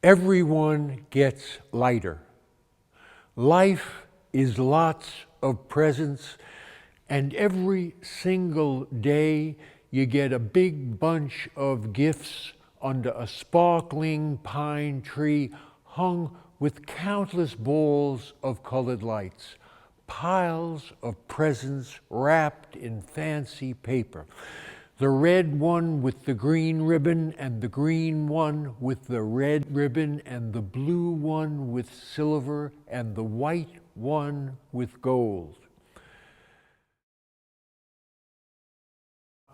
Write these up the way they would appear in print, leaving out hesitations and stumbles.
Everyone gets lighter. Life is lots of presents, and every single day you get a big bunch of gifts under a sparkling pine tree hung with countless balls of colored lights, piles of presents wrapped in fancy paper. The red one with the green ribbon, and the green one with the red ribbon, and the blue one with silver, and the white one with gold.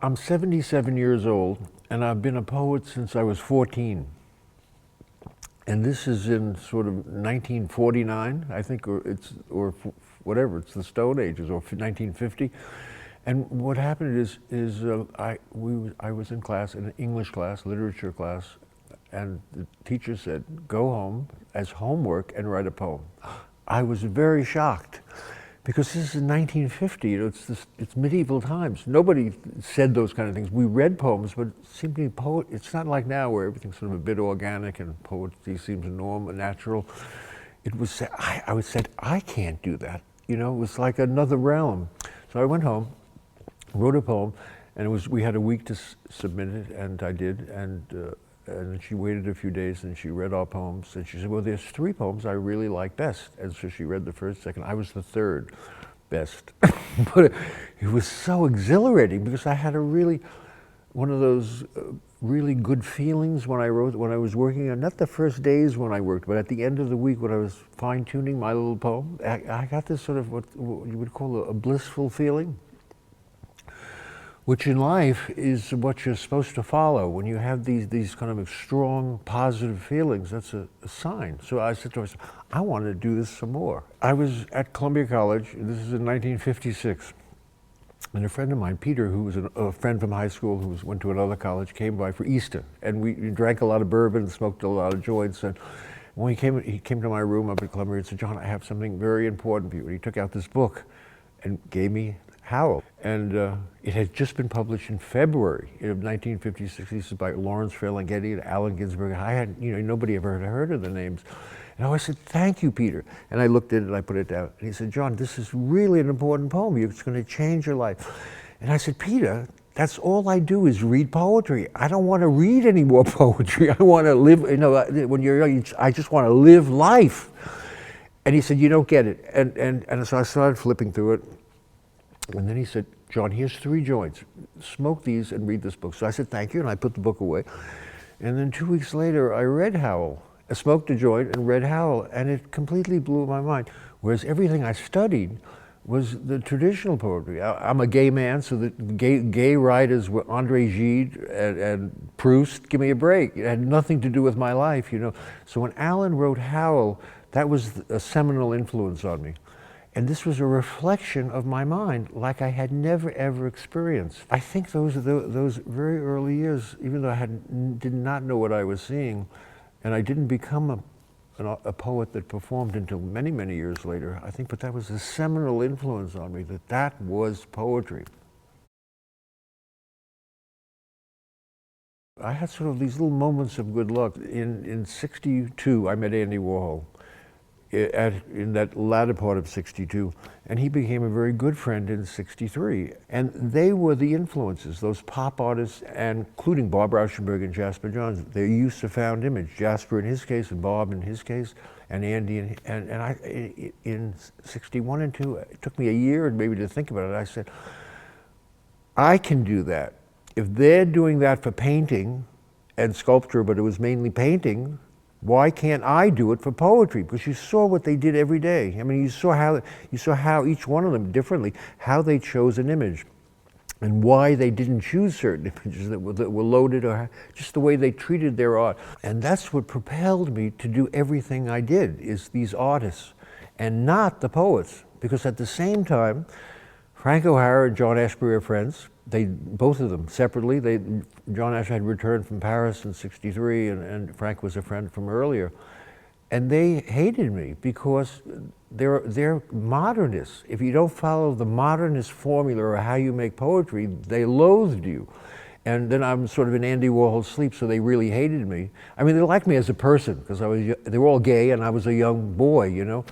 I'm 77 years old, and I've been a poet since I was 14. And this is in sort of 1949, I think, or whatever, it's the Stone Ages, or 1950. And what happened is I was in class, in an English class, literature class, and the teacher said, go home as homework and write a poem. I was very shocked, because this is 1950, it's medieval times. Nobody said those kind of things. We read poems, but it seemed to be it's not like now where everything's sort of a bit organic and poetry seems normal, natural. It was, I said, I can't do that. It was like another realm. So I went home, wrote a poem, and we had a week to submit it, and I did, and she waited a few days, and she read our poems, and she said, well, there's 3 poems I really like best. And so she read the first, second. I was the third best. But it was so exhilarating, because I had one of those really good feelings when I was working on, not the first days when I worked, but at the end of the week when I was fine-tuning my little poem, I got this sort of what you would call a blissful feeling, which in life is what you're supposed to follow. When you have these kind of strong, positive feelings, that's a sign. So I said to myself, I want to do this some more. I was at Columbia College, this is in 1956, and a friend of mine, Peter, who was a friend from high school who went to another college, came by for Easter, and we drank a lot of bourbon and smoked a lot of joints. And when he came to my room up at Columbia and said, John, I have something very important for you. And he took out this book and gave me Howl. And it had just been published in February of 1956. This is by Lawrence Ferlinghetti and Allen Ginsberg. I had, nobody ever had heard of the names. And I said, thank you, Peter. And I looked at it and I put it down. And he said, John, this is really an important poem. It's going to change your life. And I said, Peter, that's all I do is read poetry. I don't want to read any more poetry. I want to live, when you're young, I just want to live life. And he said, you don't get it. And so I started flipping through it. And then he said, John, here's 3 joints. Smoke these and read this book. So I said, thank you, and I put the book away. And then 2 weeks later, I read Howl. I smoked a joint and read Howl, and it completely blew my mind. Whereas everything I studied was the traditional poetry. I'm a gay man, so the gay writers were André Gide and Proust. Give me a break. It had nothing to do with my life, So when Allen wrote Howl, that was a seminal influence on me. And this was a reflection of my mind like I had never, ever experienced. I think those very early years, even though I did not know what I was seeing, and I didn't become a poet that performed until many, many years later, I think, but that was a seminal influence on me, that was poetry. I had sort of these little moments of good luck. In 62, I met Andy Warhol. In that latter part of 62, and he became a very good friend in 63. And they were the influences, those pop artists, and including Bob Rauschenberg and Jasper Johns. They used to found image, Jasper in his case, and Bob in his case, and Andy, and I, in 61 and 2, it took me a year maybe to think about it. I said, I can do that. If they're doing that for painting and sculpture, but it was mainly painting, why can't I do it for poetry? Because you saw what they did every day. I mean, you saw how each one of them differently, how they chose an image, and why they didn't choose certain images that were loaded, or just the way they treated their art. And that's what propelled me to do everything I did, is these artists, and not the poets. Because at the same time, Frank O'Hara and John Ashbery are friends. Both of them separately. John Ash had returned from Paris in 63, and Frank was a friend from earlier. And they hated me because they're modernists. If you don't follow the modernist formula or how you make poetry, they loathed you. And then I'm sort of in Andy Warhol's sleep, so they really hated me. I mean, they liked me as a person, because they were all gay and I was a young boy, you know.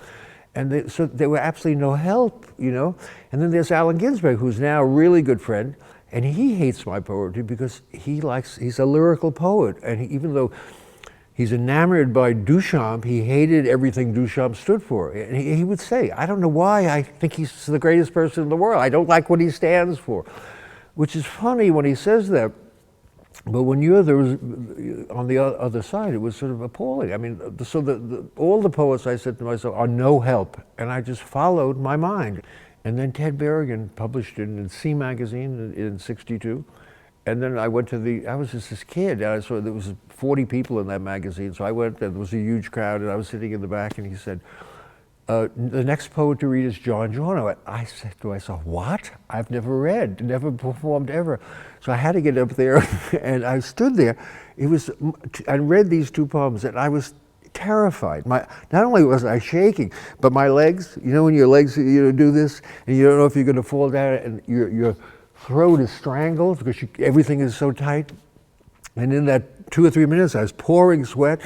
And so they were absolutely no help, you know. And then there's Allen Ginsberg, who's now a really good friend, and he hates my poetry because he's a lyrical poet. And even though he's enamored by Duchamp, he hated everything Duchamp stood for. And he would say, I don't know why I think he's the greatest person in the world. I don't like what he stands for. Which is funny when he says that, but when you're there, on the other side, it was sort of appalling. I mean, so all the poets, I said to myself, are no help, and I just followed my mind. And then Ted Berrigan published it in C magazine in '62, and then I went to I was just this kid, and I saw there was 40 people in that magazine, so I went, and there was a huge crowd, and I was sitting in the back, and he said, the next poet to read is John Giorno. I said to myself, what? I've never read, never performed ever. So I had to get up there, and I stood there. I read these two poems, and I was terrified. Not only was I shaking, but my legs, you know when your legs do this, and you don't know if you're going to fall down, and your throat is strangled because everything is so tight. And in that 2 or 3 minutes, I was pouring sweat,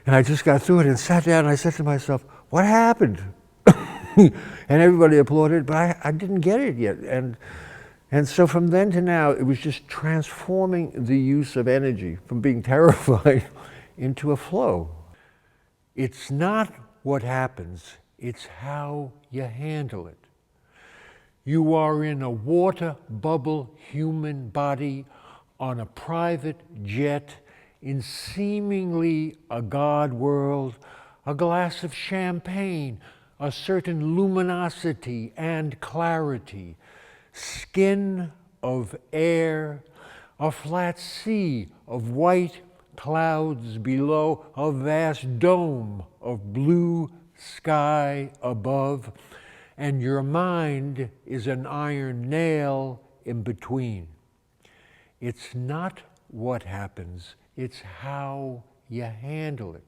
and I just got through it and sat down, and I said to myself, what happened? And everybody applauded, but I didn't get it yet. And so from then to now, it was just transforming the use of energy from being terrified into a flow. It's not what happens, it's how you handle it. You are in a water bubble human body on a private jet in seemingly a God world, a glass of champagne, a certain luminosity and clarity, skin of air, a flat sea of white clouds below, a vast dome of blue sky above, and your mind is an iron nail in between. It's not what happens, it's how you handle it.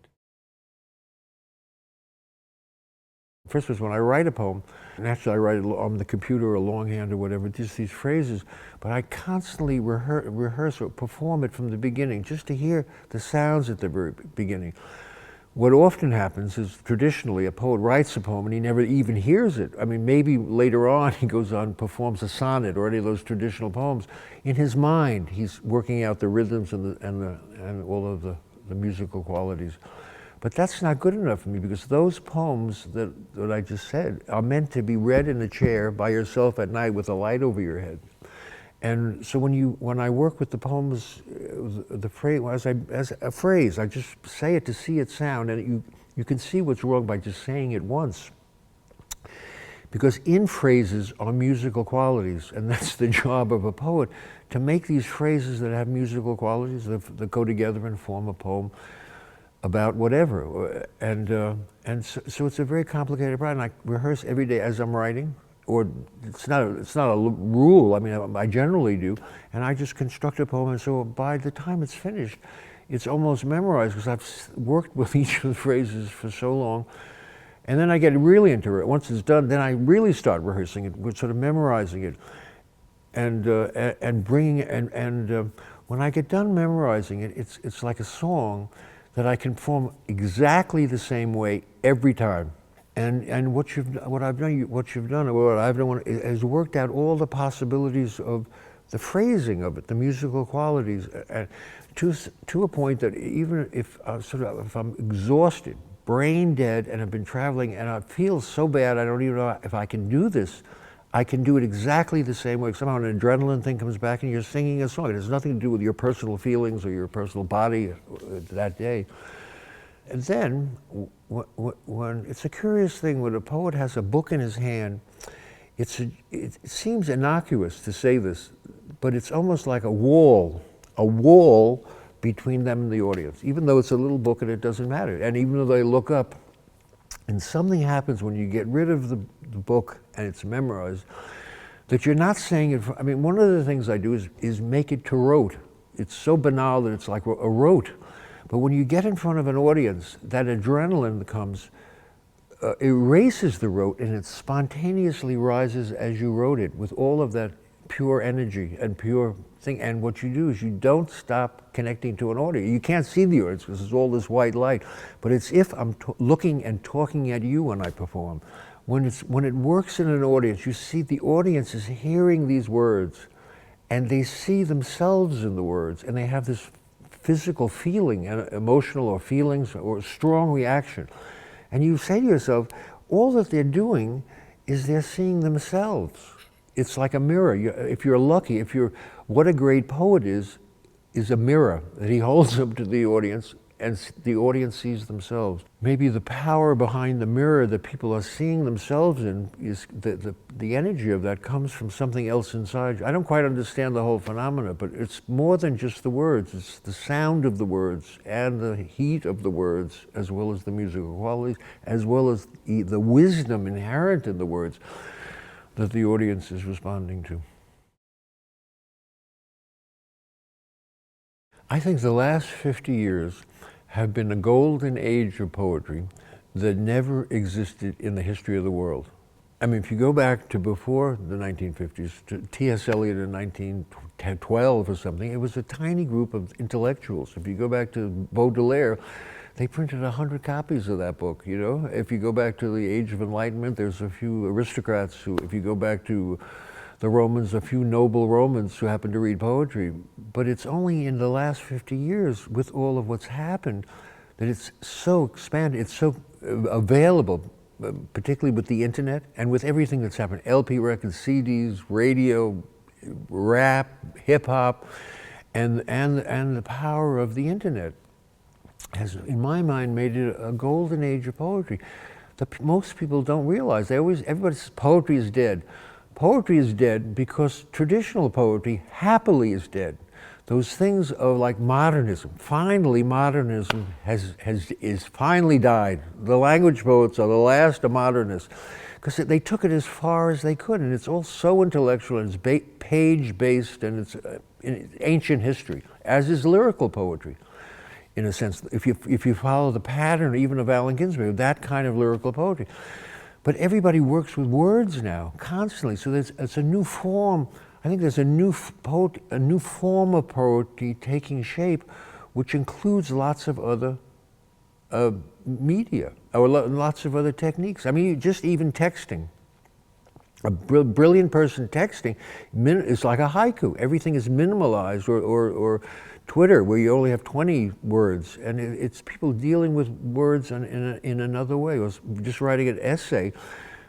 First was when I write a poem, and actually I write it on the computer or longhand or whatever, just these phrases, but I constantly rehearse or perform it from the beginning, just to hear the sounds at the very beginning. What often happens is, traditionally, a poet writes a poem and he never even hears it. I mean, maybe later on he goes on and performs a sonnet or any of those traditional poems. In his mind, he's working out the rhythms and all of the musical qualities. But that's not good enough for me, because those poems that I just said are meant to be read in a chair by yourself at night with a light over your head. And so when I work with the poems, the phrase, as a phrase, I just say it to see it sound, and you can see what's wrong by just saying it once. Because in phrases are musical qualities, and that's the job of a poet, to make these phrases that have musical qualities, that go together and form a poem about whatever. And so it's a very complicated problem. I rehearse every day as I'm writing, or it's not a rule. I mean, I generally do, and I just construct a poem, and so by the time it's finished, it's almost memorized, because I've worked with each of the phrases for so long. And then I get really into it. Once it's done, then I really start rehearsing it, sort of memorizing it, and bringing it. And when I get done memorizing it, it's like a song that I can perform exactly the same way every time. And what I've done is worked out all the possibilities of the phrasing of it, the musical qualities, to a point that even if I'm exhausted, brain dead, and I've been traveling, and I feel so bad I don't even know if I can do this, I can do it exactly the same way. Somehow an adrenaline thing comes back and you're singing a song. It has nothing to do with your personal feelings or your personal body that day. And then, when it's a curious thing, when a poet has a book in his hand, it seems innocuous to say this, but it's almost like a wall between them and the audience, even though it's a little book and it doesn't matter. And even though they look up, and something happens when you get rid of the book and it's memorized, that you're not saying it. I mean, one of the things I do is make it to rote. It's so banal that it's like a rote. But when you get in front of an audience, that adrenaline that comes erases the rote, and it spontaneously rises as you wrote it, with all of that pure energy and pure thing. And what you do is you don't stop connecting to an audience. You can't see the audience because there's all this white light, but it's if I'm looking and talking at you when I perform. When it works in an audience, you see the audience is hearing these words and they see themselves in the words, and they have this physical feeling, and emotional or feelings or strong reaction. And you say to yourself, all that they're doing is they're seeing themselves. It's like a mirror. If you're lucky, what a great poet is a mirror that he holds up to the audience, and the audience sees themselves. Maybe the power behind the mirror that people are seeing themselves in is the energy of that comes from something else inside you. I don't quite understand the whole phenomena, but it's more than just the words. It's the sound of the words and the heat of the words, as well as the musical qualities, as well as the wisdom inherent in the words that the audience is responding to. I think the last 50 years have been a golden age of poetry that never existed in the history of the world. I mean, if you go back to before the 1950s, to T.S. Eliot in 1912 or something, it was a tiny group of intellectuals. If you go back to Baudelaire, they printed 100 copies of that book, you know? If you go back to the Age of Enlightenment, there's a few aristocrats who, if you go back to the Romans, a few noble Romans who happen to read poetry. But it's only in the last 50 years, with all of what's happened, that it's so expanded, it's so available, particularly with the internet and with everything that's happened. LP records, CDs, radio, rap, hip hop, and the power of the internet has, in my mind, made it a golden age of poetry that most people don't realize. Everybody says poetry is dead. Poetry is dead because traditional poetry happily is dead. Those things of like modernism, finally modernism is finally died. The language poets are the last of modernists because they took it as far as they could, and it's all so intellectual, and it's page-based, and it's ancient history, as is lyrical poetry. In a sense, if you follow the pattern even of Allen Ginsberg, that kind of lyrical poetry. But everybody works with words now, constantly. So it's a new form. I think there's a new form of poetry taking shape, which includes lots of other media, or lots of other techniques. I mean, just even texting. A brilliant person texting is like a haiku. Everything is minimalized, or Twitter, where you only have 20 words, and it's people dealing with words in another way, or just writing an essay,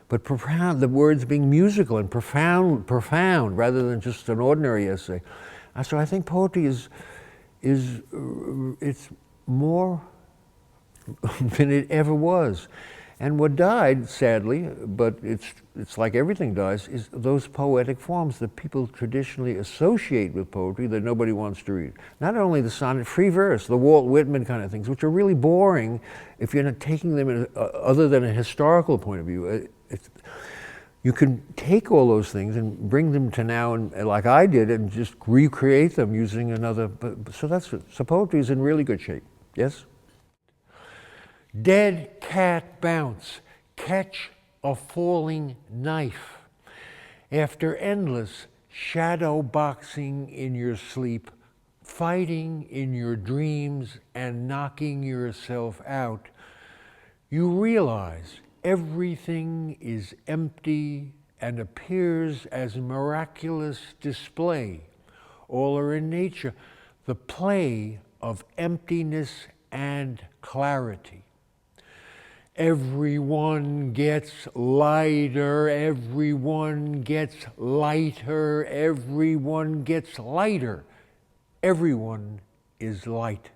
but profound, the words being musical and profound rather than just an ordinary essay. So I think poetry it's more than it ever was. And what died, sadly, but it's like everything dies, is those poetic forms that people traditionally associate with poetry that nobody wants to read. Not only the sonnet, free verse, the Walt Whitman kind of things, which are really boring if you're not taking them in other than a historical point of view. You can take all those things and bring them to now, and like I did, and just recreate them using another. So poetry is in really good shape. Yes. Dead cat bounce, catch a falling knife. After endless shadow boxing in your sleep, fighting in your dreams and knocking yourself out, you realize everything is empty and appears as a miraculous display. All are in nature, the play of emptiness and clarity. Everyone gets lighter, everyone gets lighter, everyone gets lighter. Everyone is light.